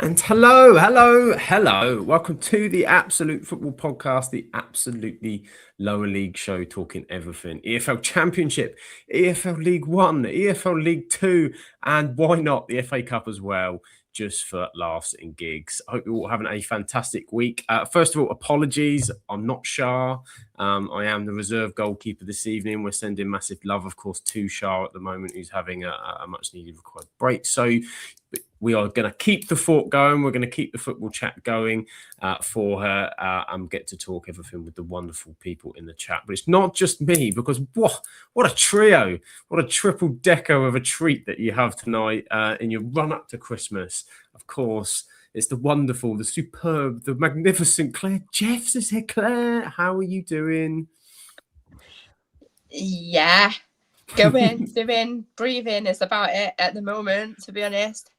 And hello. Welcome to the Absolute Football Podcast, the absolutely lower league show talking everything. EFL Championship, EFL League One, EFL League Two, and why not the FA Cup as well, just for laughs and gigs. I hope you're all having a fantastic week. First of all, apologies. I'm not Shah. I am the reserve goalkeeper this evening. We're sending massive love, of course, to Shah at the moment, who's having a much needed required break. So we are going to keep the fort going. We're going to keep the football chat going for her and get to talk everything with the wonderful people in the chat. But it's not just me, because what a trio, what a triple decker of a treat that you have tonight in your run up to Christmas. Of course, it's the wonderful, the superb, the magnificent Claire Jeffs is here. Claire, how are you doing? Yeah, going, doing, breathing is about it at the moment, to be honest.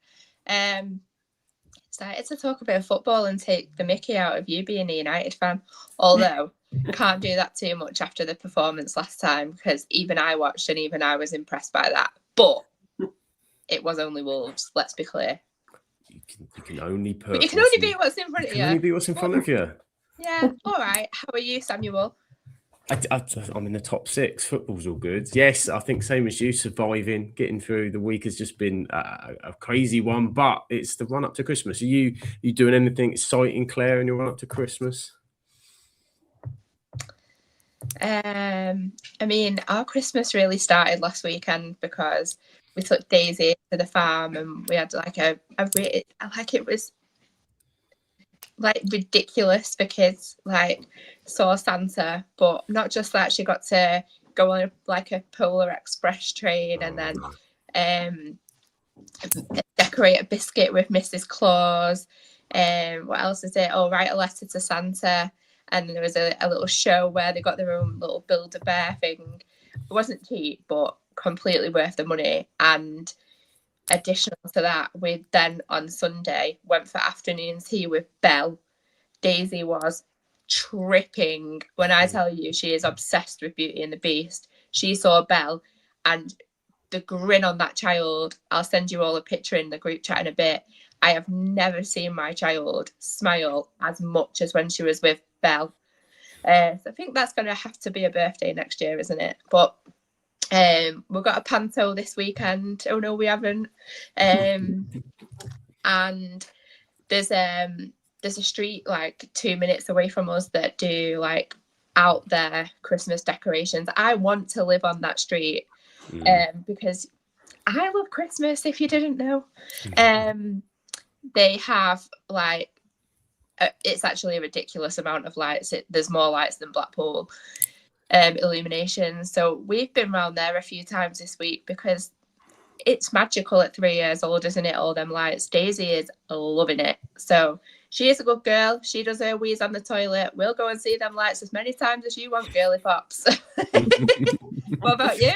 Excited to talk about football and take the mickey out of you being a United fan, although can't do that too much after the performance last time, because even I watched and even I was impressed by that, but it was only Wolves, let's be clear. You can only beat what's in front of you. You can only beat what's in front of you. Yeah, all right. How are you, Samuel? I'm in the top six. Football's all good. Yes, I think same as you, surviving, getting through. The week has just been a crazy one, but it's the run up to Christmas. Are you doing anything exciting, Claire, in your run up to Christmas? I mean, our Christmas really started last weekend because we took Daisy to the farm and we had like it was like ridiculous. The kids like saw Santa, but not just that, she got to go on a Polar Express train and then decorate a biscuit with Mrs. Claus. What else is it? Write a letter to Santa. And there was a little show where they got their own little Build-A-Bear thing. It wasn't cheap, but completely worth the money. And additional to that, we then on Sunday went for afternoon tea with Belle. Daisy was tripping. When I tell you she is obsessed with Beauty and the Beast, she saw Belle and the grin on that child. I'll send you all a picture in the group chat in a bit. I have never seen my child smile as much as when she was with Belle. So I think that's going to have to be a birthday next year, isn't it? But we've got a panto this weekend. Oh no, we haven't. And there's a street like 2 minutes away from us that do like out there Christmas decorations. I want to live on that street because I love Christmas, if you didn't know. They have like it's actually a ridiculous amount of lights. There's more lights than Blackpool illumination. So we've been around there a few times this week because it's magical at 3 years old, isn't it? All them lights. Daisy is loving it. So she is a good girl. She does her wheeze on the toilet. We'll go and see them lights as many times as you want, girly pops. What about you?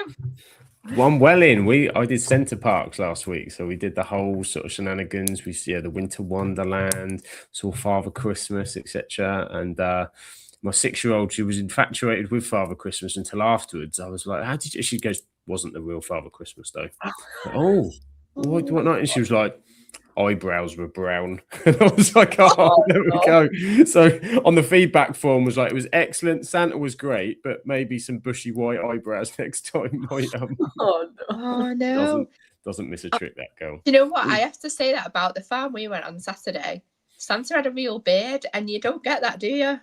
One well in. I did Centre Parks last week, so we did the whole sort of shenanigans. We see the Winter Wonderland, saw Father Christmas, etc. And my 6-year-old, she was infatuated with Father Christmas until afterwards. I was like, "How did you?" She goes, "Wasn't the real Father Christmas though." What not? And she was like, eyebrows were brown. And I was like, there we go. So on the feedback form was like, it was excellent. Santa was great, but maybe some bushy white eyebrows next time might no. Doesn't miss a trick, that girl. You know what? I have to say that about the farm we went on Saturday. Santa had a real beard, and you don't get that, do you?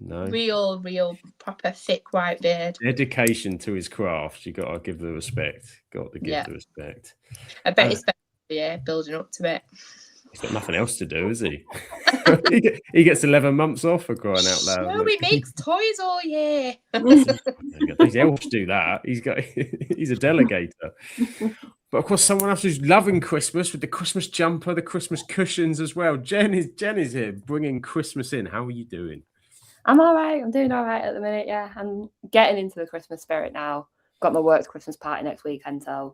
No. Real, proper, thick white beard. Dedication to his craft. You got to give the respect. The respect. I bet he's building up to it. He's got nothing else to do, is he? He gets 11 months off, for crying out loud. No, he makes toys all year. These elves do that. He's a delegator. But of course, someone else who's loving Christmas with the Christmas jumper, the Christmas cushions as well. Jen is here, bringing Christmas in. How are you doing? I'm all right. I'm doing all right at the minute. Yeah, I'm getting into the Christmas spirit now. Got my work's Christmas party next weekend, so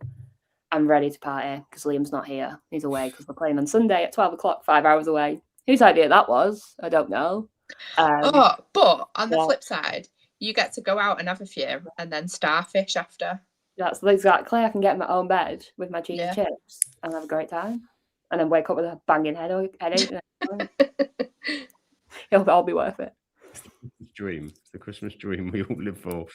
I'm ready to party because Liam's not here. He's away because we're playing on Sunday at 12 o'clock, 5 hours away. Whose idea that was? I don't know. But on the flip side, you get to go out and have a few and then starfish after. That's exactly. I can get in my own bed with my cheese and chips and have a great time. and then wake up with a banging headache. It'll all be worth it. Dream. It's the Christmas dream we all live for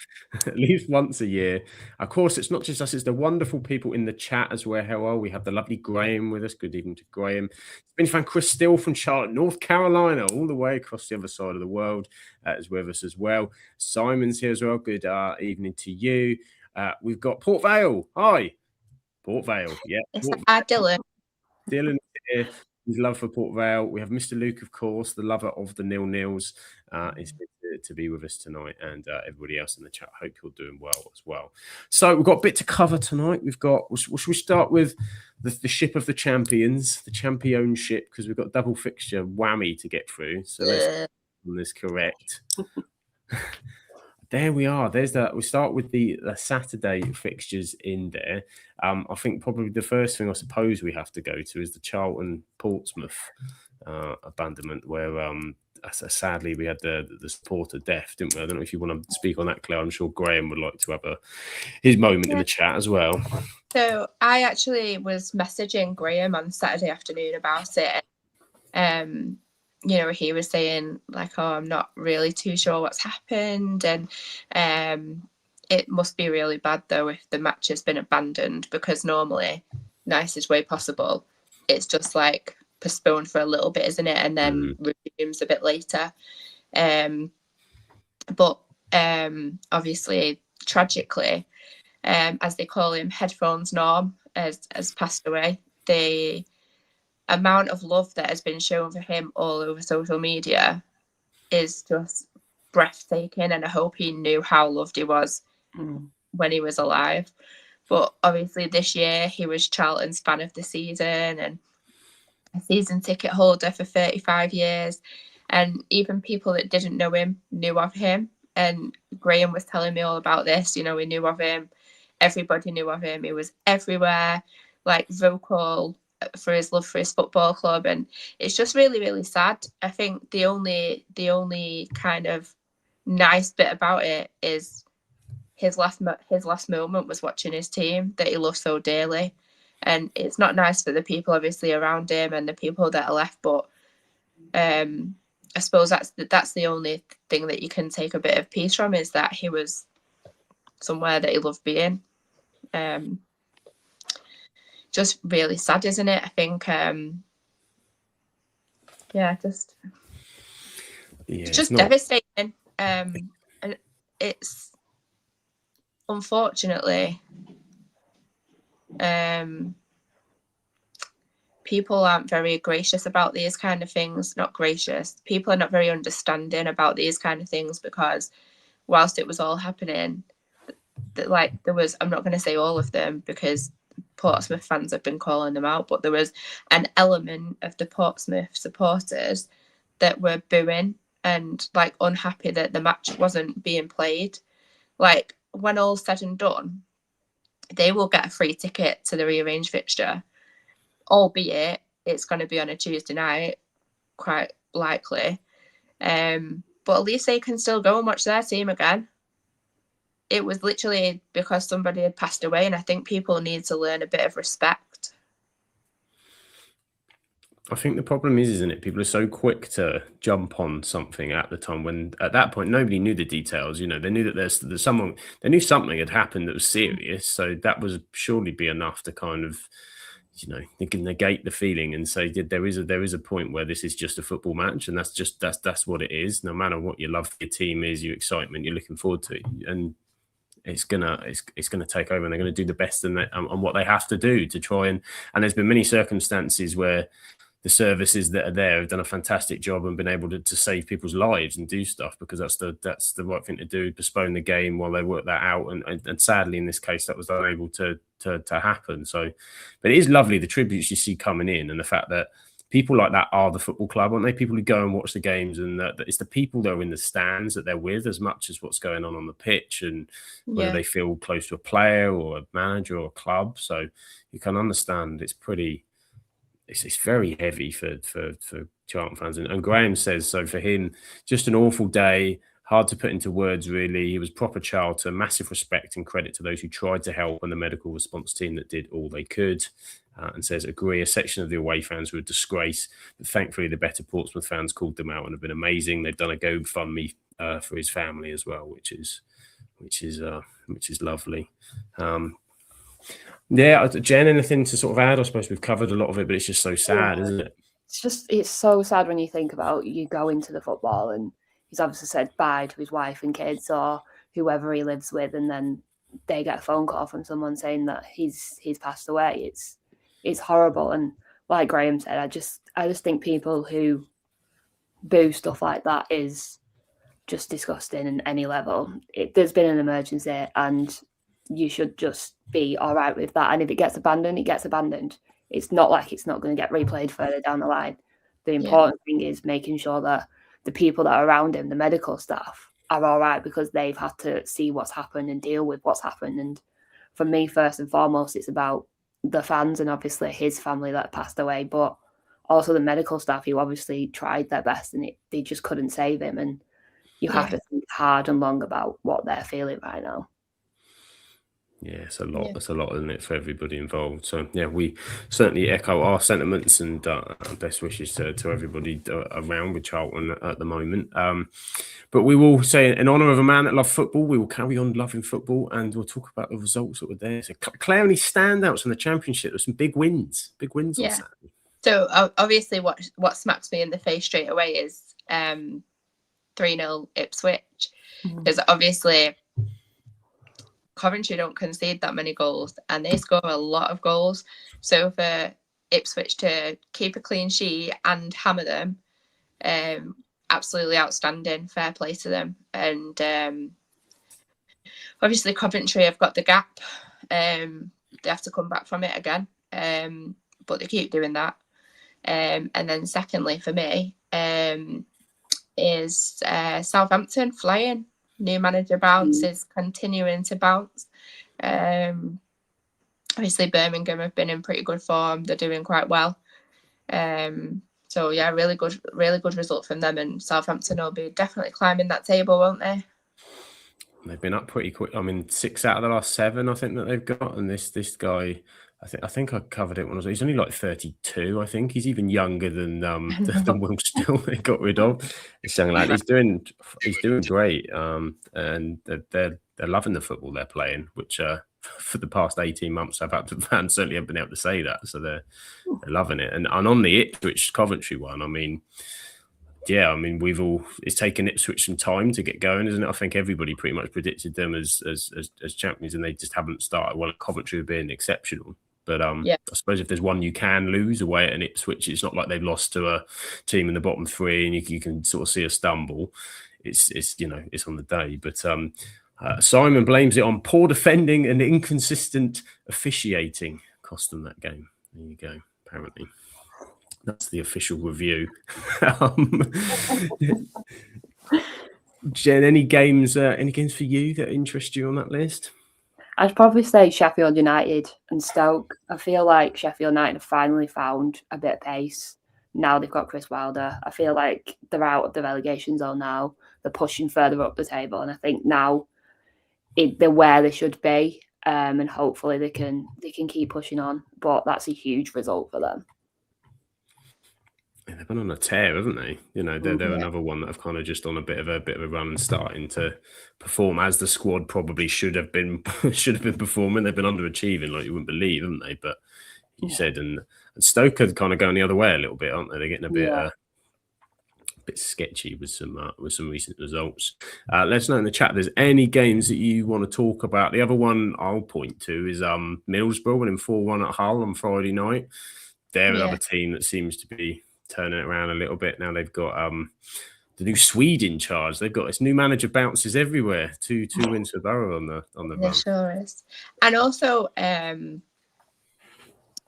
at least once a year. Of course, it's not just us, it's the wonderful people in the chat as well. We have the lovely Graham with us. Good evening to Graham. Been fan Chris Still from Charlotte, North Carolina, all the way across the other side of the world is with us as well. Simon's here as well. Good evening to you. We've got Port Vale. Hi. Port Vale. Yeah. Dylan. Dylan here. His love for Port Vale. We have Mr. Luke, of course, the lover of the nil-nils. It's good to be with us tonight, and everybody else in the chat. Hope you're doing well as well. So we've got a bit to cover tonight. We've got. Should we start with the ship of the champions, the championship, because we've got double fixture whammy to get through. So let's get this correct. There we are. There's that. We start with the Saturday fixtures in there. I think probably the first thing I suppose we have to go to is the Charlton Portsmouth abandonment, where sadly we had the supporter death, didn't we? I don't know if you want to speak on that, Claire. I'm sure Graham would like to have his moment in the chat as well. So I actually was messaging Graham on Saturday afternoon about it. You know, he was saying like, "Oh, I'm not really too sure what's happened," and it must be really bad though if the match has been abandoned, because normally, nicest way possible, it's just like postponed for a little bit, isn't it, and then resumes a bit later. But obviously, tragically, as they call him, Headphones Norm has passed away. The amount of love that has been shown for him all over social media is just breathtaking, and I hope he knew how loved he was when he was alive. But obviously this year he was Charlton's fan of the season and a season ticket holder for 35 years, and even people that didn't know him knew of him. And Graham was telling me all about this. You know, we knew of him, everybody knew of him, he was everywhere, like vocal for his love for his football club, and it's just really, really sad. I think the only kind of nice bit about it is his last moment was watching his team that he loved so dearly, and it's not nice for the people obviously around him and the people that are left. But I suppose that's the only thing that you can take a bit of peace from, is that he was somewhere that he loved being. Just really sad, isn't it? I think, just devastating. And it's unfortunately, people aren't very gracious about these kind of things. Not gracious. People are not very understanding about these kind of things, because whilst it was all happening, there was, I'm not going to say all of them because Portsmouth fans have been calling them out, but there was an element of the Portsmouth supporters that were booing and like unhappy that the match wasn't being played. Like, when all's said and done, they will get a free ticket to the rearranged fixture, albeit it's going to be on a Tuesday night, quite likely. But at least they can still go and watch their team again. It was literally because somebody had passed away, and I think people need to learn a bit of respect. I think the problem is, isn't it? People are so quick to jump on something at the time when, at that point, nobody knew the details. You know, they knew that there's someone, they knew something had happened that was serious. So that was surely be enough to kind of, you know, they can negate the feeling and say there is a point where this is just a football match, and that's what it is. No matter what your love for your team is, your excitement, you're looking forward to it, and it's gonna take over, and they're gonna do the best on what they have to do to try and there's been many circumstances where the services that are there have done a fantastic job and been able to save people's lives and do stuff, because that's the right thing to do, postpone the game while they work that out, and sadly in this case that was unable to happen. So, but it is lovely the tributes you see coming in, and the fact that people like that are the football club, aren't they? People who go and watch the games, and that it's the people that are in the stands that they're with as much as what's going on the pitch, and whether they feel close to a player or a manager or a club. So you can understand it's very heavy for Charlton fans. And Graham says, so for him, just an awful day, hard to put into words, really. He was proper Charlton, massive respect and credit to those who tried to help, and the medical response team that did all they could. and says, agree, a section of the away fans were a disgrace, but thankfully the better Portsmouth fans called them out and have been amazing. They've done a GoFundMe for his family as well, which is lovely. Yeah, Jen, anything to sort of add? I suppose we've covered a lot of it, but it's just so sad, isn't it? It's so sad when you think about, you go into the football and he's obviously said bye to his wife and kids or whoever he lives with, and then they get a phone call from someone saying that he's passed away. It's horrible. And like Graham said, I just think people who boo stuff like that is just disgusting in any level. There's been an emergency and you should just be all right with that. And if it gets abandoned, it gets abandoned. It's not like it's not going to get replayed further down the line. The important thing is making sure that the people that are around him, the medical staff, are all right, because they've had to see what's happened and deal with what's happened. And for me, first and foremost, it's about the fans and obviously his family that passed away, but also the medical staff who obviously tried their best and they just couldn't save him. And you have to think hard and long about what they're feeling right now. Yeah, it's a lot. Yeah. It's a lot, isn't it, for everybody involved? So, yeah, we certainly echo our sentiments and best wishes to everybody around with Charlton at the moment. But we will say, in honour of a man that loved football, we will carry on loving football, and we'll talk about the results that were there. So, Claire, any standouts from the Championship? There's some big wins on Saturday. So, obviously, what smacks me in the face straight away is 3-0 Ipswich, because obviously Coventry don't concede that many goals and they score a lot of goals. So for Ipswich to keep a clean sheet and hammer them, absolutely outstanding. Fair play to them. And obviously Coventry have got the gap. They have to come back from it again, but they keep doing that. And then secondly for me is Southampton flying. New manager bounce is continuing to bounce. Obviously Birmingham have been in pretty good form. They're doing quite well. So yeah, really good result from them, and Southampton will be definitely climbing that table, won't they? They've been up pretty quick. I mean, 6 out of the last 7, I think, that they've got. And this guy, I think I covered it when he's only like 32. I think he's even younger than Will Still they got rid of. This young lad, he's doing great. And they're loving the football they're playing, which for the past 18 months, fans certainly haven't been able to say that. So they're loving it. And on the Ipswich Coventry one, I mean, it's taken Ipswich some time to get going, isn't it? I think everybody pretty much predicted them as champions, and they just haven't started. Well, Coventry have been exceptional. But I suppose if there's one you can lose away at an Ipswich, it's not like they've lost to a team in the bottom 3 and you can sort of see a stumble. It's on the day. But Simon blames it on poor defending and inconsistent officiating. Cost them that game. There you go, apparently. That's the official review. Jen, any games for you that interest you on that list? I'd probably say Sheffield United and Stoke. I feel like Sheffield United have finally found a bit of pace. Now they've got Chris Wilder. I feel like they're out of the relegation zone now. They're pushing further up the table, and I think now they're where they should be. And hopefully they can keep pushing on. But that's a huge result for them. Yeah, they've been on a tear, haven't they? They're another one that have kind of just on a bit of a run and starting to perform as the squad probably should have been performing. They've been underachieving like you wouldn't believe, haven't they? But you said, and Stoke are kind of going the other way a little bit, aren't they? They're getting a bit sketchy with some recent results. Let us know in the chat if there's any games that you want to talk about. The other one I'll point to is Middlesbrough winning 4-1 at Hull on Friday night. They're another team that seems to be turning it around a little bit. Now they've got the new Swede in charge. They've got this new manager bounces everywhere. Two wins for Borough on the run. There sure is. And also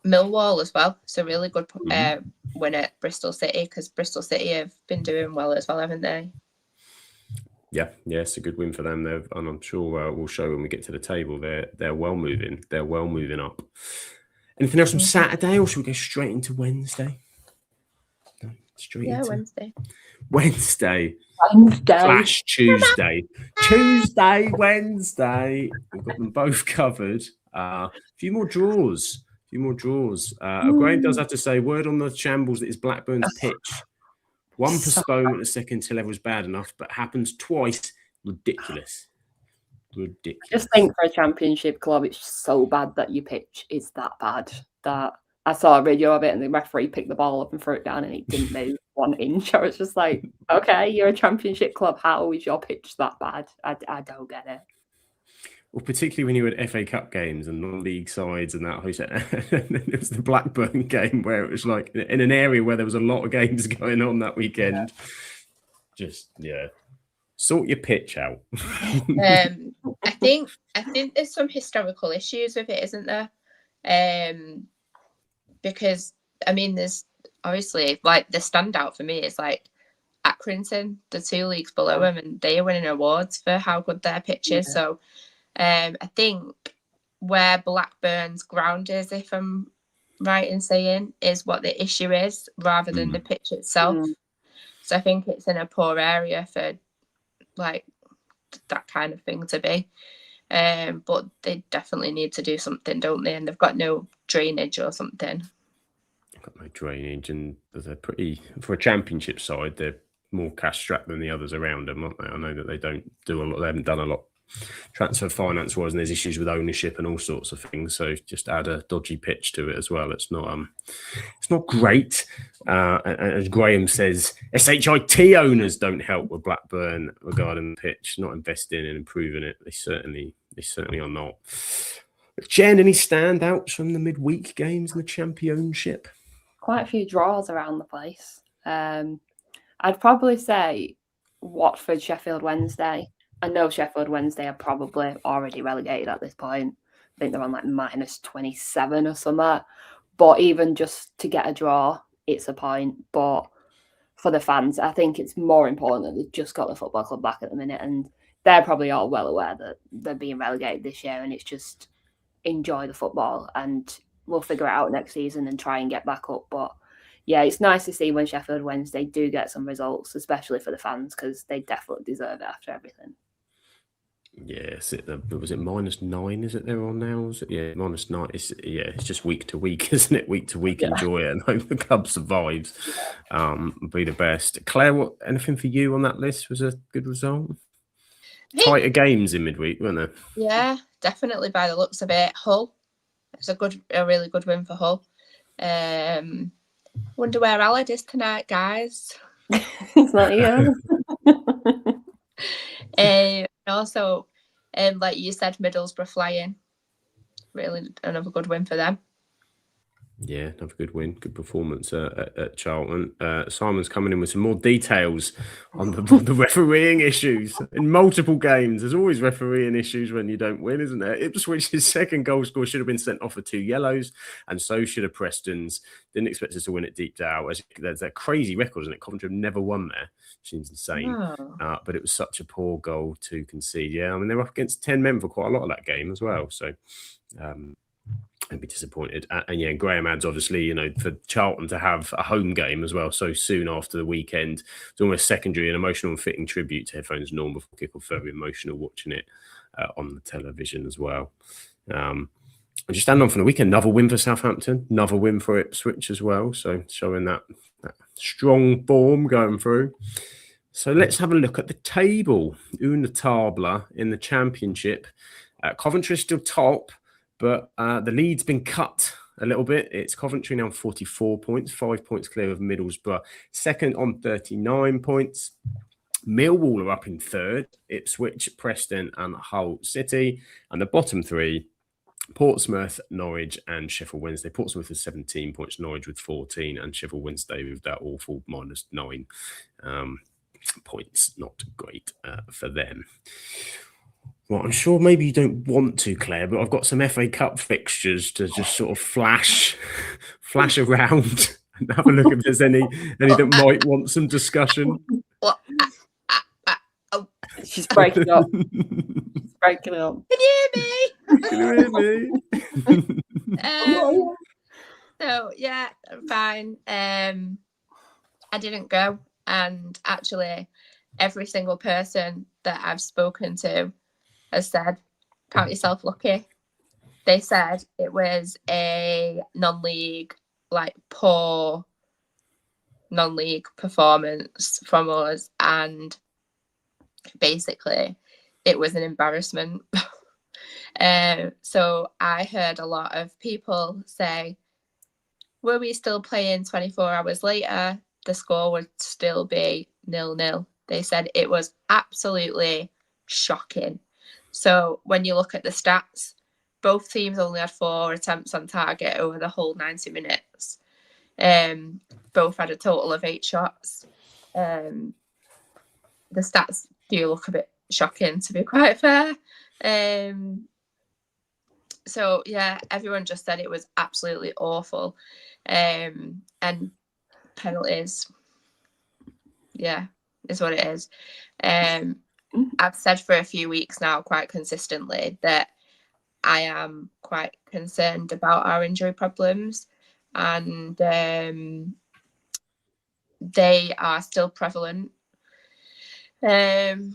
Millwall as well. So really good win at Bristol City, because Bristol City have been doing well as well, haven't they? Yeah, it's a good win for them. And I'm sure we'll show when we get to the table. They're well moving. They're well moving up. Anything else from Saturday, or should we go straight into Wednesday? Wednesday. Flash Tuesday. Wednesday. We've got them both covered. A few more draws few more draws. Graham does have to say, word on the shambles that is Blackburn's pitch. One postponement at second till level was bad enough, but happens twice. Ridiculous. I just think for a championship club, it's so bad that your pitch is that bad. That I saw a video of it and the referee picked the ball up and threw it down and it didn't move 1 inch. I was just like, okay, you're a championship club. How is your pitch that bad? I don't get it. Well, particularly when you had FA Cup games and non-league sides and that. It was the Blackburn game where it was like in an area where there was a lot of games going on that weekend. Just, sort your pitch out. I think there's some historical issues with it, isn't there? Because I mean, there's obviously like the standout for me is like Accrington, the 2 leagues below them, and they are winning awards for how good their pitch is. So I think where Blackburn's ground is, if I'm right in saying, is what the issue is rather than the pitch itself. So I think it's in a poor area for like that kind of thing to be. But they definitely need to do something, don't they? And they've got no drainage or something. Got no drainage, and they're pretty, for a championship side, they're more cash strapped than the others around them, aren't they? I know that they don't do a lot, they haven't done a lot transfer finance wise, and there's issues with ownership and all sorts of things. So just add a dodgy pitch to it as well. It's not great. And as Graham says, SHIT owners don't help with Blackburn regarding the pitch, not investing and improving it. They certainly are not. Jen, any standouts from the midweek games in the Championship? Quite a few draws around the place. I'd probably say Watford, Sheffield Wednesday. I know Sheffield Wednesday are probably already relegated at this point. I think they're on like -27 or something. But even just to get a draw, it's a point. But for the fans, I think it's more important that they've just got the football club back at the minute. And they're probably all well aware that they're being relegated this year. And it's just enjoy the football. And we'll figure it out next season and try and get back up. But yeah, it's nice to see when Sheffield Wednesday do get some results, especially for the fans, because they definitely deserve it after everything. Yeah, was it -9? Is it they're on now? Is it? Yeah, -9. It's just week to week, isn't it? Week to week, enjoy it and hope the club survives. Be the best. Claire, anything for you on that list? Was a good result? Tighter games in midweek, weren't there? Yeah, definitely by the looks of it. Hull. It's a really good win for Hull. Wonder where Alad is tonight, guys. It's not here. Also, like you said, Middlesbrough flying. Really another good win for them. Yeah, another good win. Good performance at Charlton. Simon's coming in with some more details on the refereeing issues in multiple games. There's always refereeing issues when you don't win, isn't there? Ipswich's second goal score should have been sent off for 2 yellows, and so should have Preston's. Didn't expect us to win it deep down. There's a crazy record, isn't it? Coventry have never won there. Seems insane. Oh. But it was such a poor goal to concede. Yeah, I mean, they were up against 10 men for quite a lot of that game as well. So, I'd be disappointed. And yeah, Graham adds, obviously, for Charlton to have a home game as well so soon after the weekend, it's almost secondary and emotional and fitting tribute to Headphones Norm before kickoff. Very emotional watching it on the television as well. And just stand on from the weekend, another win for Southampton, another win for Ipswich as well. So showing that strong form going through. So let's have a look at the table. Una table in the Championship. Coventry is still top. But the lead's been cut a little bit. It's Coventry now on 44 points, 5 points clear of Middlesbrough. Second on 39 points. Millwall are up in third. Ipswich, Preston and Hull City. And the bottom three, Portsmouth, Norwich and Sheffield Wednesday. Portsmouth with 17 points, Norwich with 14 and Sheffield Wednesday with that awful -9 points. Not great for them. Well, I'm sure maybe you don't want to, Claire, but I've got some FA Cup fixtures to just sort of flash around and have a look if there's any that might want some discussion. She's breaking up. She's breaking up. Can you hear me? So yeah, fine. I didn't go, and actually, every single person that I've spoken to has said, count yourself lucky. They said it was a non-league, like poor non-league performance from us, and basically it was an embarrassment. So I heard a lot of people say, were we still playing 24 hours later, the score would still be 0-0. They said it was absolutely shocking. So when you look at the stats, both teams only had 4 attempts on target over the whole 90 minutes. Both had a total of 8 shots. The stats do look a bit shocking, to be quite fair. So yeah, everyone just said it was absolutely awful. And penalties, yeah, is what it is. I've said for a few weeks now quite consistently that I am quite concerned about our injury problems, and they are still prevalent. R2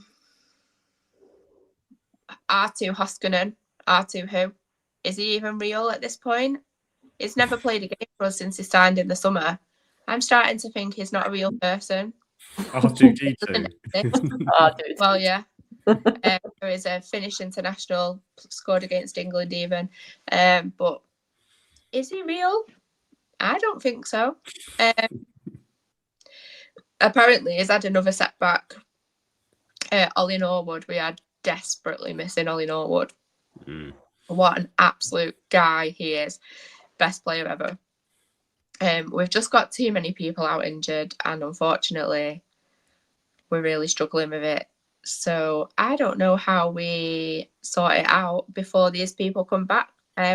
Hoskonen, R2 who? Is he even real at this point? He's never played a game for us since he signed in the summer. I'm starting to think he's not a real person. R2D2. Well, yeah. There is a Finnish international, scored against England even. But is he real? I don't think so. Apparently, he's had another setback. Ollie Norwood, we are desperately missing Ollie Norwood. What an absolute guy he is. Best player ever. We've just got too many people out injured, and unfortunately, we're really struggling with it. So I don't know how we sort it out before these people come back.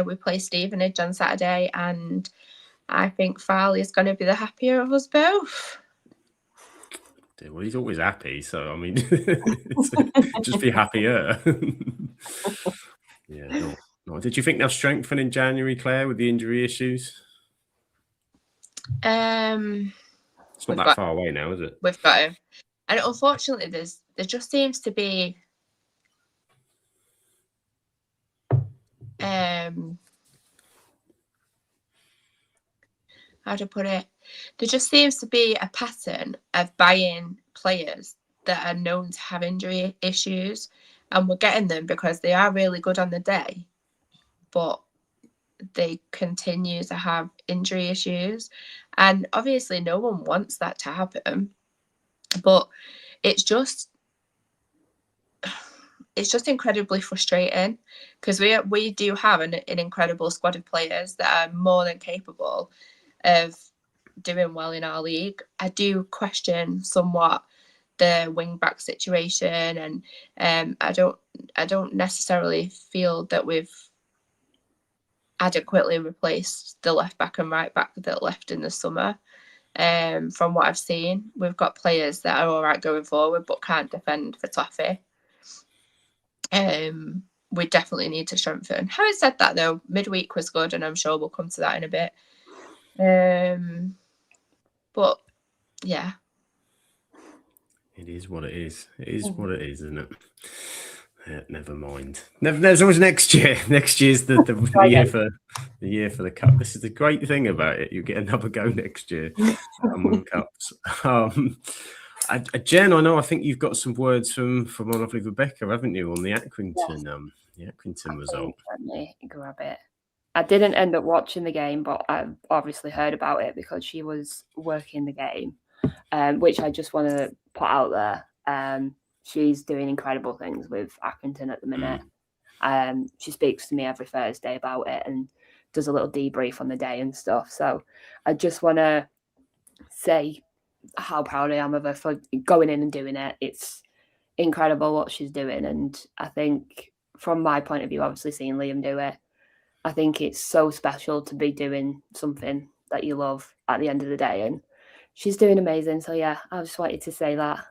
We play Stevenage on Saturday, and I think Farley is going to be the happier of us both. Well, he's always happy, so I mean, just be happier. Yeah. No. Did you think they'll strengthen in January, Claire, with the injury issues? It's not that far away now, is it? We've got to. And unfortunately, there just seems to be how to put it? There just seems to be a pattern of buying players that are known to have injury issues, and we're getting them because they are really good on the day, but they continue to have injury issues. And obviously no one wants that to happen, but it's just incredibly frustrating, because we do have an incredible squad of players that are more than capable of doing well in our league. I do question somewhat the wing back situation, and I don't necessarily feel that we've adequately replaced the left back and right back that left in the summer. From what I've seen, we've got players that are all right going forward but can't defend for toffee. We definitely need to strengthen. Having said that, though, midweek was good, and I'm sure we'll come to that in a bit. But yeah, it is what it is. It is what it is, isn't it? Yeah, never mind. There's always next year. Next year's the year for the cup. This is the great thing about it. You get another go next year and win cups. Jen, I think you've got some words from our lovely Rebecca, haven't you, on the Accrington result? Let me grab it. I didn't end up watching the game, but I've obviously heard about it because she was working the game, which I just want to put out there. She's doing incredible things with Accrington at the minute. She speaks to me every Thursday about it and does a little debrief on the day and stuff. So I just want to say how proud I am of her for going in and doing it. It's incredible what she's doing. And I think from my point of view, obviously seeing Liam do it, I think it's so special to be doing something that you love at the end of the day. And she's doing amazing. So yeah, I just wanted to say that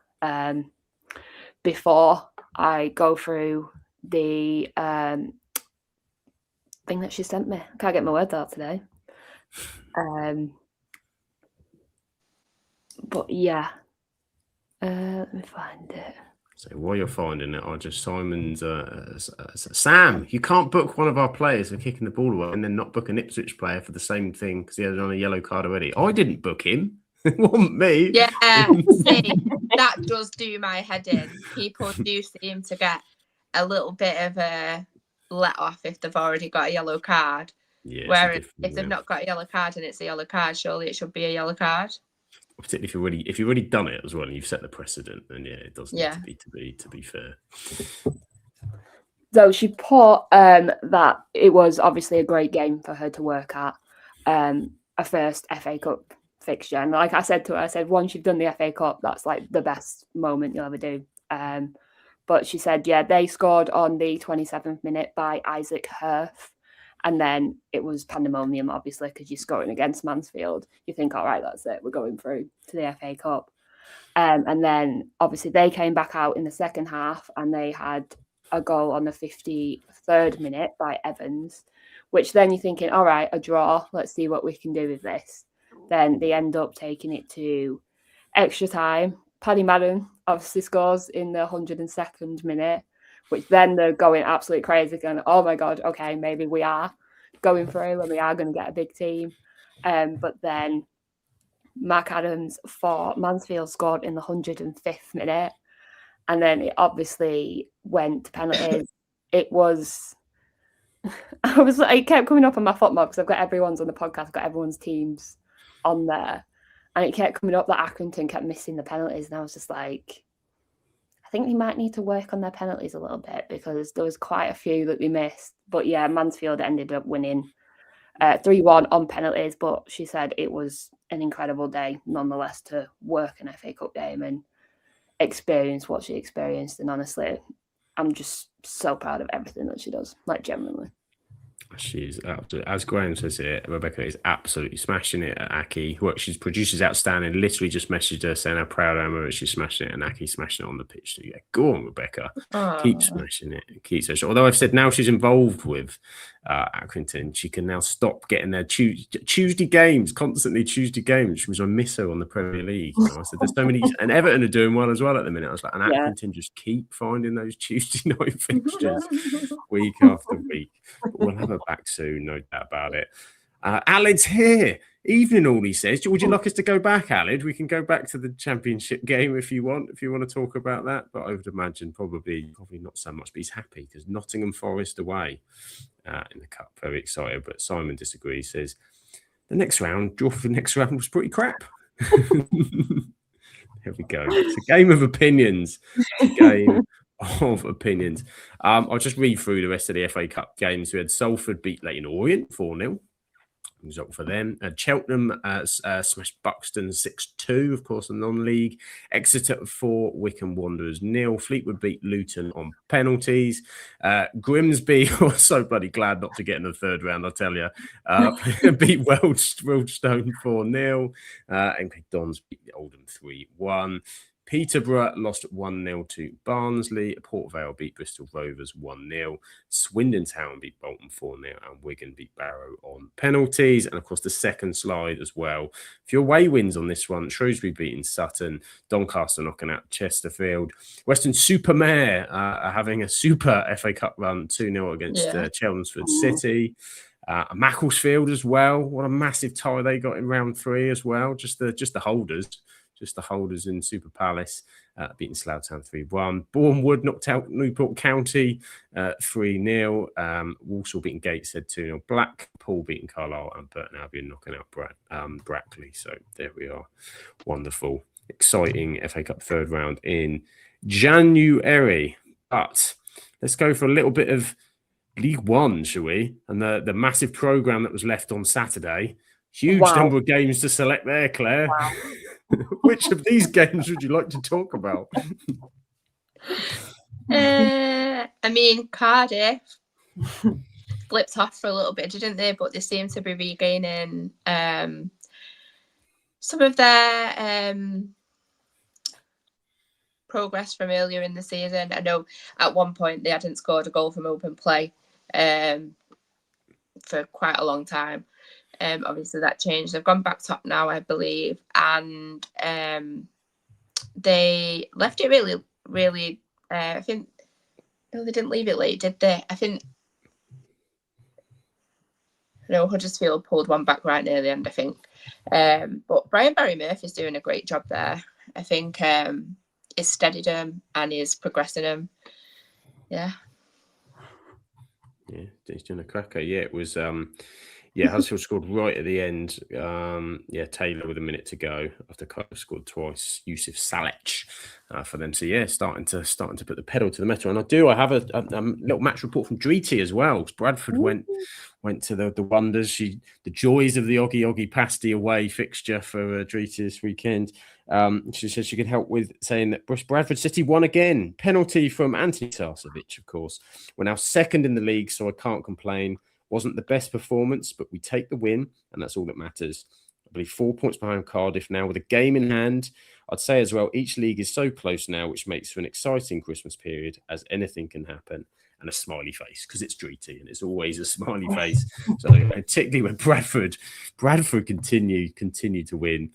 before I go through the thing that she sent me. I can't get my words out today. But yeah, let me find it. So while you're finding it, Simon's Sam, you can't book one of our players for kicking the ball away and then not book an Ipswich player for the same thing because he had on a yellow card already. I didn't book him. It wasn't me. Yeah, see, that does do my head in. People do seem to get a little bit of a let off if they've already got a yellow card. Yeah, whereas if they've not got a yellow card and it's a yellow card, surely it should be a yellow card. Particularly if you've already done it as well and you've set the precedent, then it does need to be fair. So she put that it was obviously a great game for her to work at, a first FA Cup fixture. And like I said to her, I said, once you've done the FA Cup, that's like the best moment you'll ever do. But she said, yeah, they scored on the 27th minute by Isaac Herf. And then it was pandemonium, obviously, because you're scoring against Mansfield. You think, all right, that's it. We're going through to the FA Cup. And then, obviously, they came back out in the second half and they had a goal on the 53rd minute by Evans, which then you're thinking, all right, a draw. Let's see what we can do with this. Then they end up taking it to extra time. Paddy Madden obviously scores in the 102nd minute, which then they're going absolutely crazy, going, oh my God, okay, maybe we are going through and we are going to get a big team. But then Mark Adams for Mansfield scored in the 105th minute. And then it obviously went to penalties. It kept coming up on my football because I've got everyone's on the podcast, I've got everyone's teams on there. And it kept coming up that Accrington kept missing the penalties. And I was just like, I think they might need to work on their penalties a little bit because there was quite a few that they missed. But yeah, Mansfield ended up winning 3-1 on penalties. But she said it was an incredible day, nonetheless, to work an FA Cup game and experience what she experienced. And honestly, I'm just so proud of everything that she does, like genuinely. She's absolutely, as Graham says here, Rebecca is absolutely smashing it at Aki. What she's produces outstanding. Literally just messaged her saying how proud I am that she's smashing it, and Aki smashing it on the pitch. So yeah, go on, Rebecca. Keep smashing it. Keep smashing it. Although I've said now she's involved with Accrington, she can now stop getting their Tuesday games, constantly Tuesday games, which was I miss her on the Premier League. You know, I said there's so many, and Everton are doing well as well at the minute. I was like, and Accrington just keep finding those Tuesday night fixtures week after week. But we'll have her back soon, no doubt about it. Alid's here. Evening, all he says. Would you like us to go back, Alid? We can go back to the Championship game if you want to talk about that. But I would imagine probably not so much. But he's happy because Nottingham Forest away in the Cup. Very excited. But Simon disagrees. Says the draw for the next round was pretty crap. Here we go. It's a game of opinions. I'll just read through the rest of the FA Cup games. We had Salford beat Leyton Orient 4-0. Result for them. Cheltenham smashed Buxton 6-2, of course, the non-league. Exeter 4, Wycombe Wanderers 0. Fleetwood beat Luton on penalties. Grimsby, I was so bloody glad not to get in the third round, I tell you. Beat Wealdstone 4-0. And Dons beat Oldham 3-1. Peterborough lost 1-0 to Barnsley. Port Vale beat Bristol Rovers 1-0. Swindon Town beat Bolton 4-0. And Wigan beat Barrow on penalties. And, of course, the second slide as well. For your away wins on this one, Shrewsbury beating Sutton. Doncaster knocking out Chesterfield. Western Supermare are having a super FA Cup run 2-0 against Chelmsford City. Macclesfield as well. What a massive tie they got in round 3 as well. Just the holders. Just the holders in Super Palace, beating Slough Town 3-1. Bournemouth knocked out Newport County 3-0. Walsall beating Gateshead 2-0. Blackpool beating Carlisle, and Burton Albion knocking out Brackley. So there we are. Wonderful, exciting FA Cup third round in January. But let's go for a little bit of League One, shall we? And the massive programme that was left on Saturday. Huge number of games to select there, Claire. Wow. Which of these games would you like to talk about? I mean, Cardiff flipped off for a little bit, didn't they? But they seem to be regaining some of their progress from earlier in the season. I know at one point they hadn't scored a goal from open play for quite a long time. Obviously that changed. They've gone back top now, I believe, and they left it really, really I think no, they didn't leave it late, did they? I think no, Huddersfield pulled one back right near the end, I think. But Brian Barry Murphy's doing a great job there. I think he's steadied him and he's progressing him. Yeah. Yeah, he's doing a cracker. Yeah, it was Huddersfield scored right at the end. Taylor with a minute to go after Cardiff scored twice. Yusuf Salic for them. So yeah, starting to put the pedal to the metal. And I have a little match report from Dreety as well. Bradford went to the wonders. The joys of the Oggy Pasty away fixture for Dreety this weekend. She said she could help with saying that Bradford City won again. Penalty from Anthony Sarcevic, of course. We're now second in the league, so I can't complain. Wasn't the best performance, but we take the win, and that's all that matters. I believe 4 points behind Cardiff now with a game in hand. I'd say as well, each league is so close now, which makes for an exciting Christmas period, as anything can happen. And a smiley face, because it's Dreety, and it's always a smiley face. So particularly when Bradford continue to win.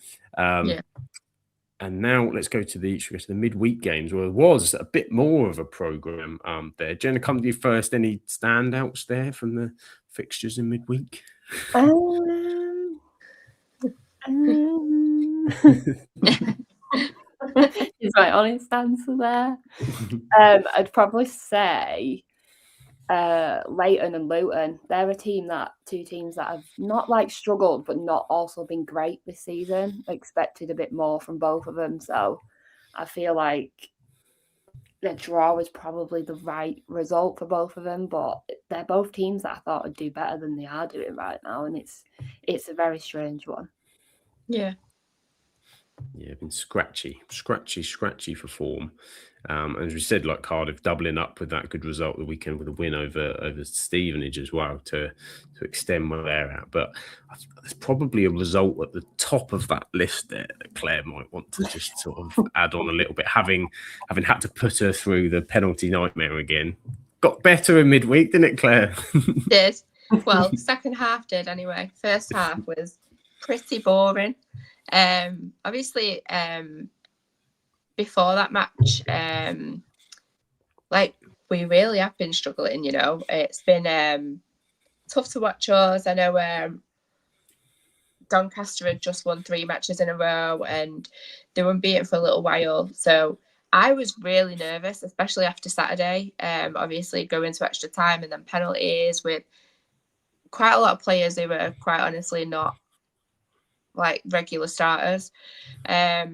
And now let's go to the midweek games, where there was a bit more of a programme there. Jenna, come to you first. Any standouts there from the fixtures in midweek? Is my honest answer there. I'd probably say Leighton and Luton. They're two teams that have not struggled, but not also been great this season. Expected a bit more from both of them, so I feel like the draw was probably the right result for both of them. But they're both teams that I thought would do better than they are doing right now, and it's a very strange one. Yeah, been scratchy for form. As we said, like Cardiff doubling up with that good result the weekend with a win over Stevenage as well to extend where they're at. But there's probably a result at the top of that list there that Claire might want to just sort of add on a little bit, having had to put her through the penalty nightmare again. Got better in midweek, didn't it, Claire? Did. Well, second half did anyway. First half was pretty boring. Obviously, before that match, we really have been struggling, It's been tough to watch us. I know Doncaster had just won 3 matches in a row and they were unbeaten for a little while. So I was really nervous, especially after Saturday. Obviously going to extra time and then penalties with quite a lot of players who were quite honestly not regular starters. I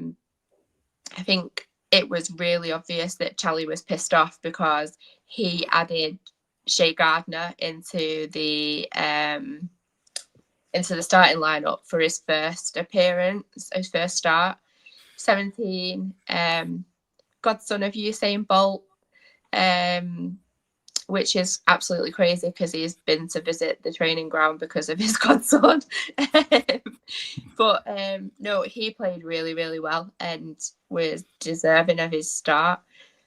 think it was really obvious that Charlie was pissed off because he added Shea Gardner into the starting lineup for his first appearance, his first start. 17, godson of Usain Bolt, which is absolutely crazy because he's been to visit the training ground because of his godson. But no, he played really, really well and was deserving of his start.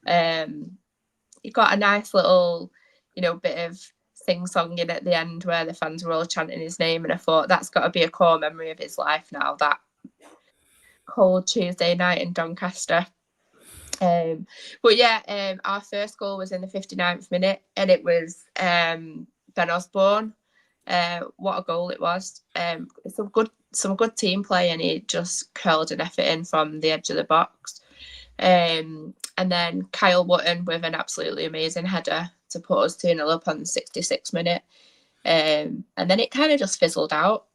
He got a nice little, bit of sing-songing at the end where the fans were all chanting his name, and I thought that's got to be a core memory of his life now, that cold Tuesday night in Doncaster. But yeah, our first goal was in the 59th minute and it was Ben Osborne. What a goal it was. Some good team play, and he just curled an effort in from the edge of the box. And then Kyle Wootton with an absolutely amazing header to put us 2-0 up on the 66th minute. And then it kind of just fizzled out.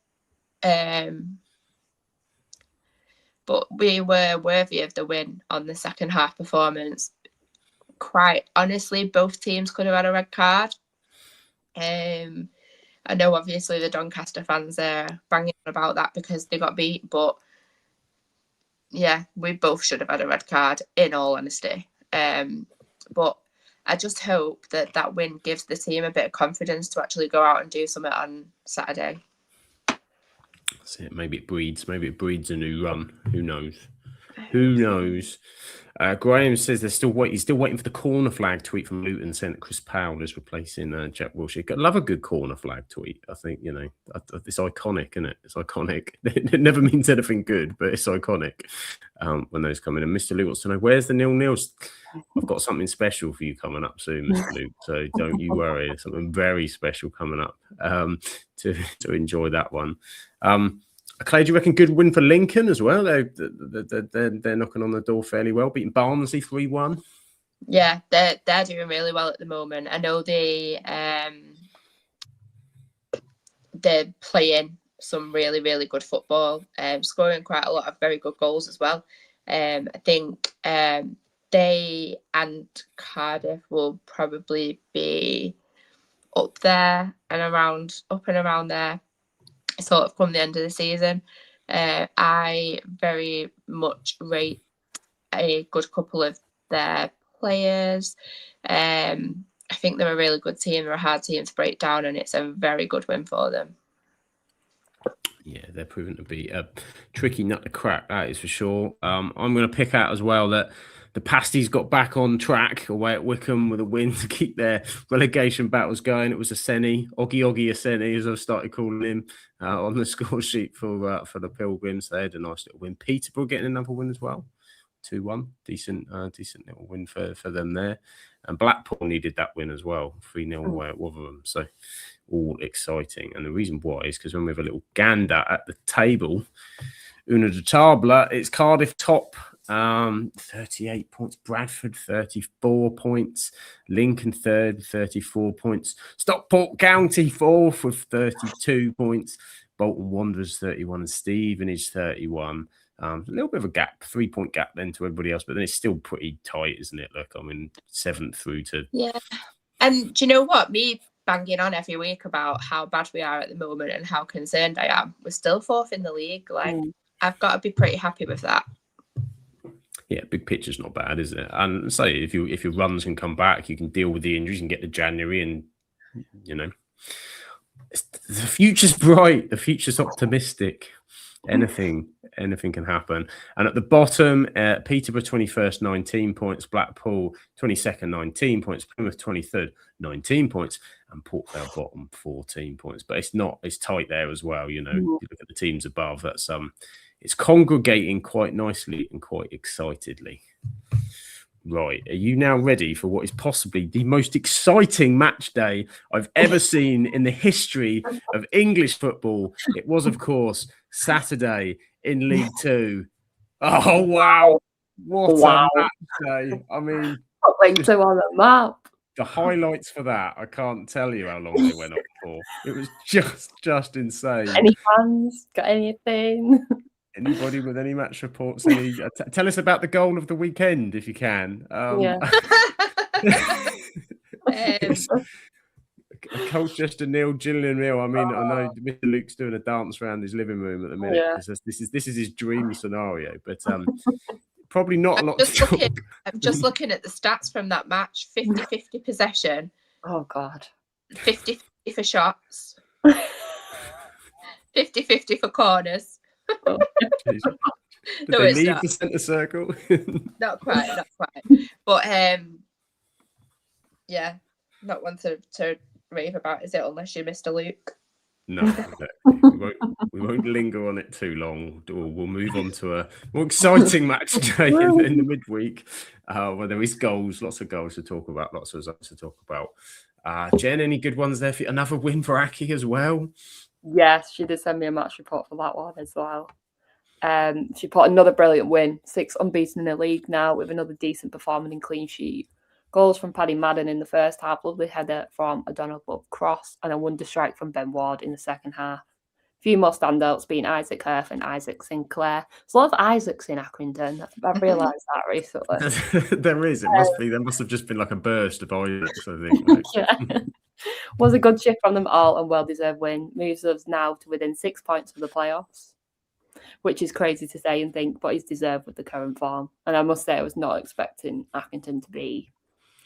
But we were worthy of the win on the second half performance. Quite honestly, both teams could have had a red card. I know obviously the Doncaster fans are banging about that because they got beat, but yeah, we both should have had a red card, in all honesty. But I just hope that win gives the team a bit of confidence to actually go out and do something on Saturday. That's it. Maybe it breeds a new run. Who knows? Who knows? Graham says he's still waiting for the corner flag tweet from Luton saying that Chris Powell is replacing Jack Wilshere. I love a good corner flag tweet. I think, it's iconic, isn't it? It's iconic. It never means anything good, but it's iconic when those come in. And Mr. Luke wants to know, where's the 0-0? I've got something special for you coming up soon, Mr. Luke. So don't you worry. There's something very special coming up to enjoy that one. Clay, do you reckon good win for Lincoln as well? They're knocking on the door fairly well, beating Barnsley 3-1. Yeah, they're doing really well at the moment. I know they're playing some really, really good football, scoring quite a lot of very good goals as well. I think they and Cardiff will probably be up and around there, sort of come the end of the season. I very much rate a good couple of their players. I think they're a really good team. They're a hard team to break down, and it's a very good win for them. Yeah, they're proven to be a tricky nut to crack, that is for sure. I'm going to pick out as well that the Pasties got back on track away at Wickham with a win to keep their relegation battles going. It was Oggy Aseni, as I've started calling him, on the score sheet for the Pilgrims. They had a nice little win. Peterborough getting another win as well, 2-1. Decent little win for them there. And Blackpool needed that win as well, 3-0 away at Rotherham. So all exciting. And the reason why is because when we have a little gander at the table, Una de Table, it's Cardiff top. 38 points, Bradford 34 points, Lincoln third 34 points, Stockport County fourth with 32 points, Bolton Wanderers 31 and Stevenage 31. A little bit of a gap, 3-point gap then to everybody else, but then it's still pretty tight, isn't it? Look, I mean, 7th through to... Yeah. And do you know what? Me banging on every week about how bad we are at the moment and how concerned I am. We're still 4th in the league. I've got to be pretty happy with that. Yeah, big picture's not bad, is it? And say if your runs can come back, you can deal with the injuries and get to January, and the future's bright, the future's optimistic. Anything can happen. And at the bottom, Peterborough 21st, 19 points, Blackpool 22nd, 19 points, Plymouth 23rd, 19 points, and Port Vale bottom 14 points. But it's tight there as well. You look at the teams above. That's it's congregating quite nicely and quite excitedly. Right, are you now ready for what is possibly the most exciting match day I've ever seen in the history of English football? It was, of course, Saturday in League Two. Oh, wow. What a match day. I mean, League Two on the map. The highlights for that, I can't tell you how long they went on for. It was just insane. Any fans? Got anything? Anybody with any match reports? Tell us about the goal of the weekend, if you can. Colchester 0, Gillian 0. I mean, I know Mr. Luke's doing a dance around his living room at the minute because this is his dream scenario. But probably not a lot. I'm just looking at the stats from that match. 50-50 possession. Oh God. 50-50 for shots. 50-50 for corners. Did they leave the centre circle? Not quite. But yeah, not one to rave about, is it? Unless you're Mr. Luke. No, we won't linger on it too long. We'll move on to a more exciting match day in the midweek, where there is goals, lots of goals to talk about, lots of results to talk about. Jen, any good ones there for you? Another win for Aki as well? Yes, she did send me a match report for that one as well. She put another brilliant win, 6 unbeaten in the league now with another decent performance and clean sheet. Goals from Paddy Madden in the first half, lovely header from a Donald Cross, and a wonder strike from Ben Ward in the second half. A few more standouts being Isaac Herf and Isaac Sinclair. There's a lot of Isaacs in Accrington. I've realised that recently. There is. There must have just been like a burst of Isaacs, I think. Yeah. Was a good shift from them all and well-deserved win. Moves us now to within 6 points of the playoffs, which is crazy to say and think, but is deserved with the current form. And I must say, I was not expecting Accrington to be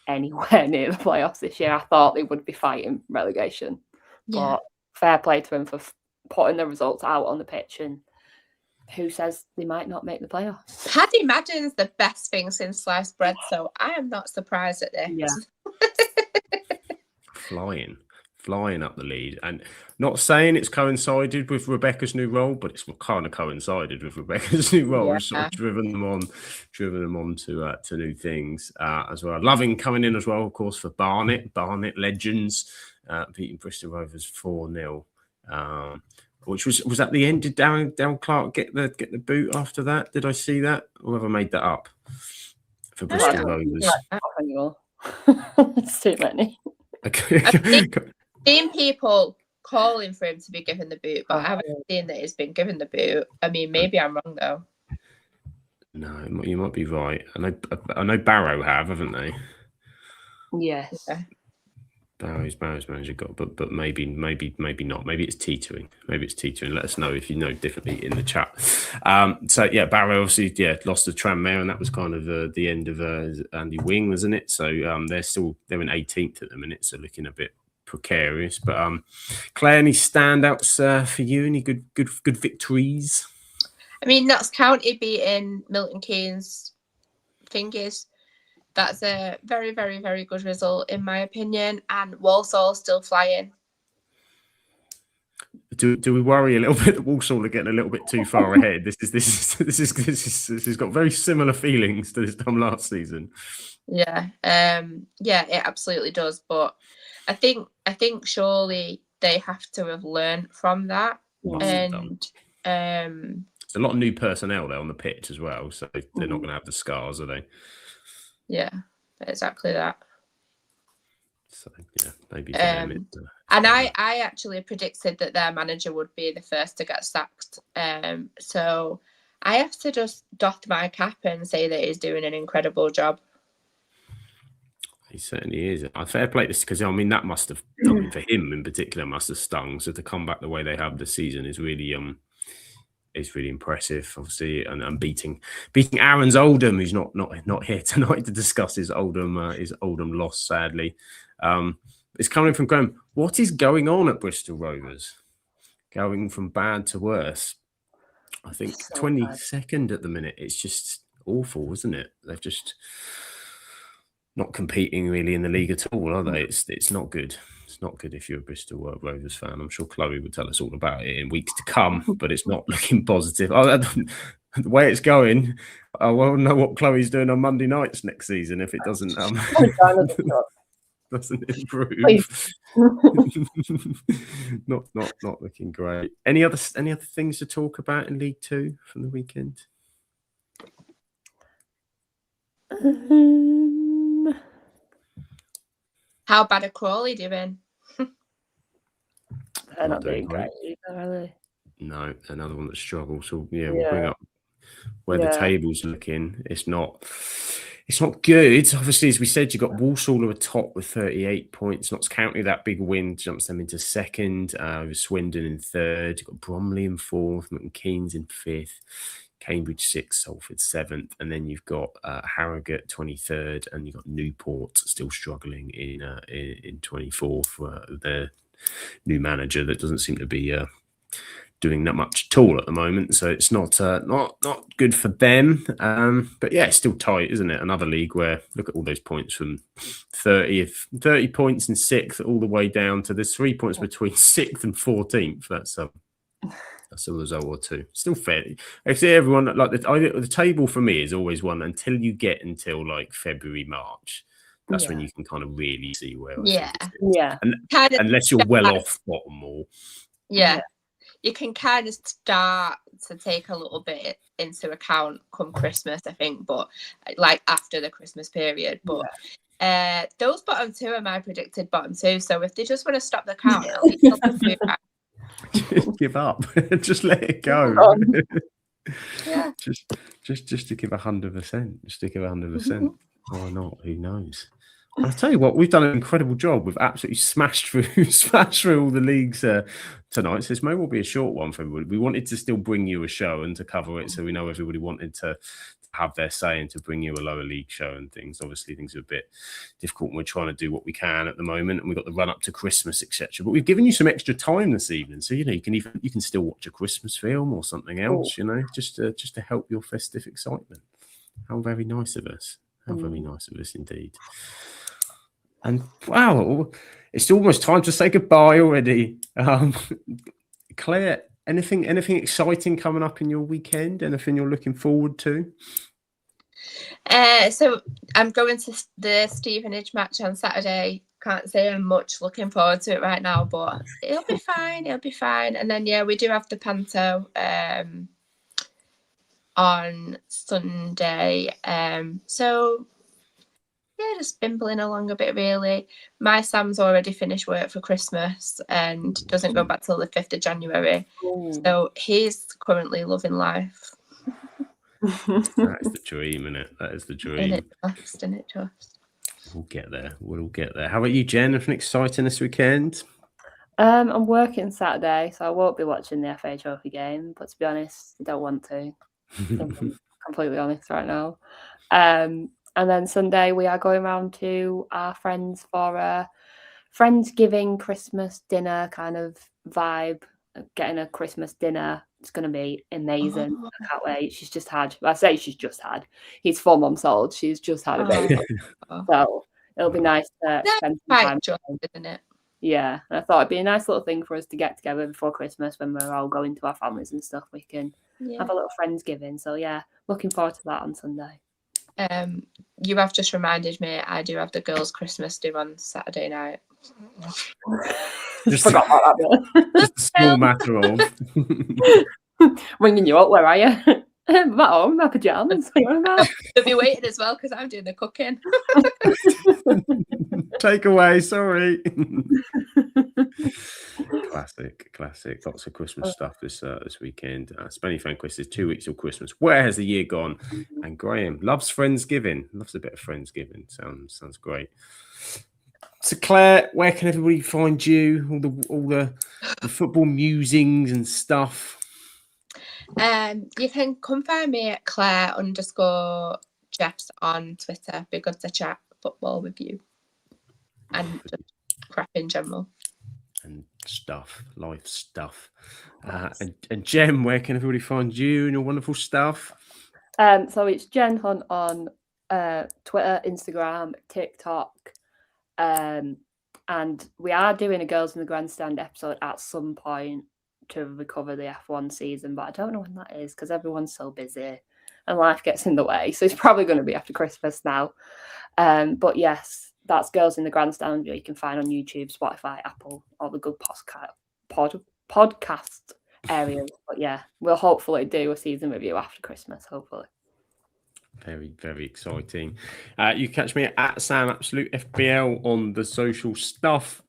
anywhere near the playoffs this year. I thought they would be fighting relegation. Yeah. But fair play to them for putting the results out on the pitch and who says they might not make the playoffs? Paddy Madden's the best thing since sliced bread, so I am not surprised at this. Yeah. Flying up the lead, and not saying it's coincided with Rebecca's new role, but it's kind of coincided with Rebecca's new role. Yeah. It's sort of driven them on to new things as well. Loving coming in as well, of course, for Barnet legends, beating Bristol Rovers 4-0. Which was at the end. Did Darren Clark get the boot after that? Did I see that, or have I made that up for Bristol Rovers? It's too many. I've seen people calling for him to be given the boot, but I haven't seen that he's been given the boot. I mean, maybe I'm wrong though. No, you might be right. I know Barrow haven't they? Yes. Yeah. Barrow's manager got, but maybe not. Maybe it's teetering. Let us know if you know differently in the chat. So yeah, Barrow obviously lost the Tranmere, and that was kind of the end of Andy Wing, wasn't it? So they're in 18th at the minute, so looking a bit precarious. But Claire, any standouts for you? Any good victories? I mean, Notts County beating Milton Keynes thingies. That's a very, very, very good result, in my opinion. And Walsall still flying. Do we worry a little bit that Walsall are getting a little bit too far ahead? This has got very similar feelings to this time last season. Yeah, it absolutely does. But I think surely they have to have learned from that. And there's a lot of new personnel there on the pitch as well, so they're not going to have the scars, are they? Yeah, exactly that. So yeah, maybe for them. And I actually predicted that their manager would be the first to get sacked. So I have to just doff my cap and say that he's doing an incredible job. He certainly is. Fair play this, because I mean that must have, for him in particular, must have stung. So to come back the way they have this season is really impressive, obviously, and beating Aaron's Oldham, who's not here tonight to discuss his Oldham loss, sadly. It's coming from Graham. What is going on at Bristol Rovers? Going from bad to worse. I think 22nd at the minute. It's just awful, isn't it? They've just not competing really in the league at all, are they? It's not good. It's not good if you're a Bristol Rovers fan. I'm sure Chloe would tell us all about it in weeks to come, but it's not looking positive. The way it's going, I won't know what Chloe's doing on Monday nights next season if it doesn't doesn't improve. not looking great. Any other things to talk about in League Two from the weekend? How bad are Crawley doing? They're not doing great either, are they? No, another one that struggles. So we'll bring up where the table's looking. It's not good. Obviously, as we said, you've got Walsall at top with 38 points. Notts County, that big win jumps them into second. Swindon in third. You've got Bromley in fourth. Milton Keynes in fifth. Cambridge 6th, Salford 7th, and then you've got Harrogate 23rd, and you've got Newport still struggling in 24th for their new manager that doesn't seem to be doing that much at all at the moment. So it's not good for them. But yeah, it's still tight, isn't it? Another league where look at all those points from 30 points in 6th all the way down to there's 3 points between 6th and 14th. That's a result or two. Still fair. I see everyone like the table for me is always one until you get until like February, March. That's when you can kind of really see where. And unless you're well off bottom or. Yeah, you can kind of start to take a little bit into account come Christmas, I think, but like after the Christmas period. But those bottom two are my predicted bottom two. So if they just want to stop the count, at least they'll do that. Give up. Just let it go. Just to give 100%. Just to give 100%. Why not? Who knows? I'll tell you what, we've done an incredible job. We've absolutely smashed through all the leagues tonight. So this may well be a short one for everybody. We wanted to still bring you a show and to cover it, so we know everybody wanted to have their say and to bring you a lower league show and things. Obviously, things are a bit difficult, and we're trying to do what we can at the moment, and we've got the run up to Christmas, etc. But we've given you some extra time this evening, so you can still watch a Christmas film or something else, just to help your festive excitement. How very nice of us! How very nice of us indeed. And wow, it's almost time to say goodbye already. Claire, anything exciting coming up in your weekend? Anything you're looking forward to? So I'm going to the Stevenage match on Saturday. Can't say I'm much looking forward to it right now, but it'll be fine. It'll be fine. And then we do have the Panto on Sunday. So just bimbling along a bit really. My Sam's already finished work for Christmas and doesn't go back till the 5th of January. So he's currently loving life. That is the dream, isn't it? That is the dream. Isn't it just? We'll get there. We'll get there. How about you, Jen? Anything exciting this weekend? I'm working Saturday, so I won't be watching the FA Trophy game. But to be honest, I don't want to. I'm completely honest right now. And then Sunday, we are going round to our friends for a Friendsgiving Christmas dinner kind of vibe, getting a Christmas dinner. It's going to be amazing. I can't wait. She's just had, he's 4 months old. She's just had a baby. So it'll be nice to spend some time. Isn't it? Yeah. And I thought it'd be a nice little thing for us to get together before Christmas when we're all going to our families and stuff. We can have a little Friendsgiving. So yeah, looking forward to that on Sunday. You have just reminded me, I do have the girls' Christmas do on Saturday night. Just a small matter of ringing you up. Where are you? I'm at home, my pajamas. They'll be waiting as well because I'm doing the cooking. Take away, sorry. Classic. Lots of Christmas stuff this weekend. Spenny Fanquist is 2 weeks till Christmas. Where has the year gone? And Graham loves Friendsgiving. Loves a bit of Friendsgiving. Sounds great. So Claire, where can everybody find you? All the football musings and stuff. You can come find me at Claire_Jeffs on Twitter. Be good to chat football with you and just crap in general. And life stuff. And Jem, where can everybody find you and your wonderful stuff? So it's Jen Hunt on Twitter, Instagram, TikTok. And we are doing a Girls in the Grandstand episode at some point to recover the F1 season, but I don't know when that is because everyone's so busy and life gets in the way. So it's probably going to be after Christmas now. But yes, that's Girls in the Grandstand. You can find on YouTube, Spotify, Apple, all the good podcast areas. But yeah, we'll hopefully do a season review after Christmas, hopefully. Very, very exciting. You catch me at Sam Absolute FBL on the social stuff,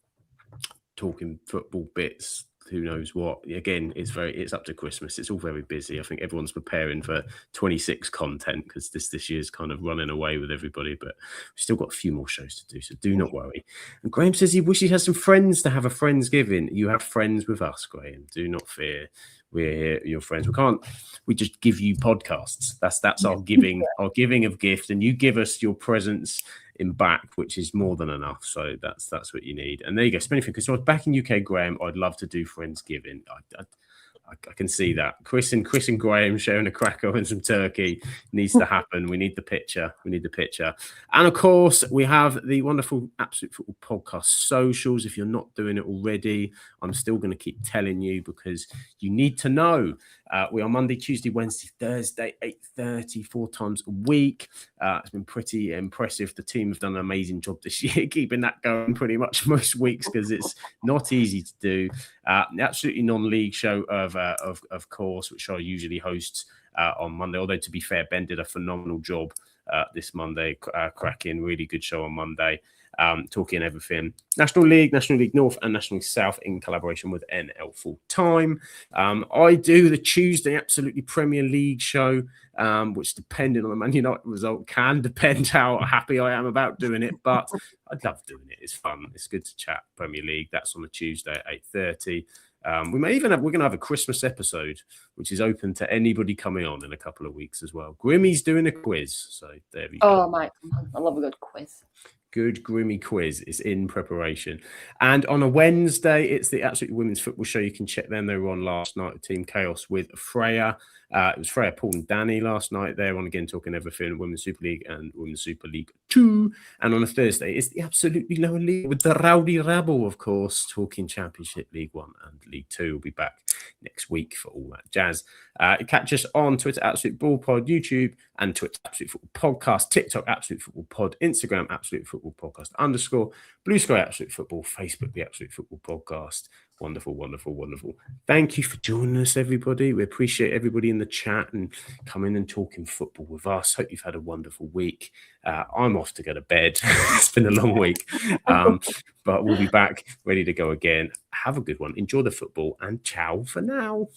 talking football bits. Who knows what? Again, it's up to Christmas. It's all very busy. I think everyone's preparing for 26 content because this year's kind of running away with everybody, but we've still got a few more shows to do, so do not worry. And Graham says he wishes he has some friends to have a Friendsgiving. You have friends with us, Graham. Do not fear. We're here, your friends. We just give you podcasts. That's our giving, our giving of gift, and you give us your presence in back, which is more than enough. So that's what you need. And there you go. Spending because I was back in UK, Graham. I'd love to do Friendsgiving. I can see that. Chris and Graham sharing a cracker and some turkey needs to happen. We need the picture. And of course, we have the wonderful Absolute Football Podcast socials. If you're not doing it already, I'm still going to keep telling you because you need to know. We are Monday, Tuesday, Wednesday, Thursday, 8:30, 4 times a week. It's been pretty impressive. The team have done an amazing job this year, keeping that going pretty much most weeks because it's not easy to do. The absolutely non-league show of course, which I usually host on Monday. Although to be fair, Ben did a phenomenal job this Monday, cracking, really good show on Monday. Talking everything National League North and National League South in collaboration with NL Full Time. I do the Tuesday Absolutely Premier League show, which depending on the Man United result can depend how happy I am about doing it, but I love doing it. It's fun. It's good to chat Premier League. That's on the Tuesday at 8:30. We're going to have a Christmas episode, which is open to anybody coming on in a couple of weeks as well. Grimmy's doing a quiz, so there we go. Oh, Mike, I love a good quiz. Good Grimmy quiz is in preparation. And on a Wednesday, it's the Absolute Women's Football Show. You can check them. They were on last night with Team Chaos with Freya. It was Freya, Paul and Danny last night. They're on again talking everything, Women's Super League and Women's Super League 2. And on a Thursday, it's the Absolutely Lower League with the Rowdy Rabble, of course, talking Championship, League 1 and League 2. We'll be back next week for all that jazz. Catch us on Twitter, Absolute Ball Pod, YouTube, and Twitch, Absolute Football Podcast, TikTok, Absolute Football Pod, Instagram, Absolute Football Podcast _, Blue Sky, Absolute Football, Facebook, the Absolute Football Podcast. Wonderful, wonderful, wonderful. Thank you for joining us, everybody. We appreciate everybody in the chat and coming and talking football with us. Hope you've had a wonderful week. I'm off to go to bed. It's been a long week, but we'll be back ready to go again. Have a good one. Enjoy the football and ciao for now.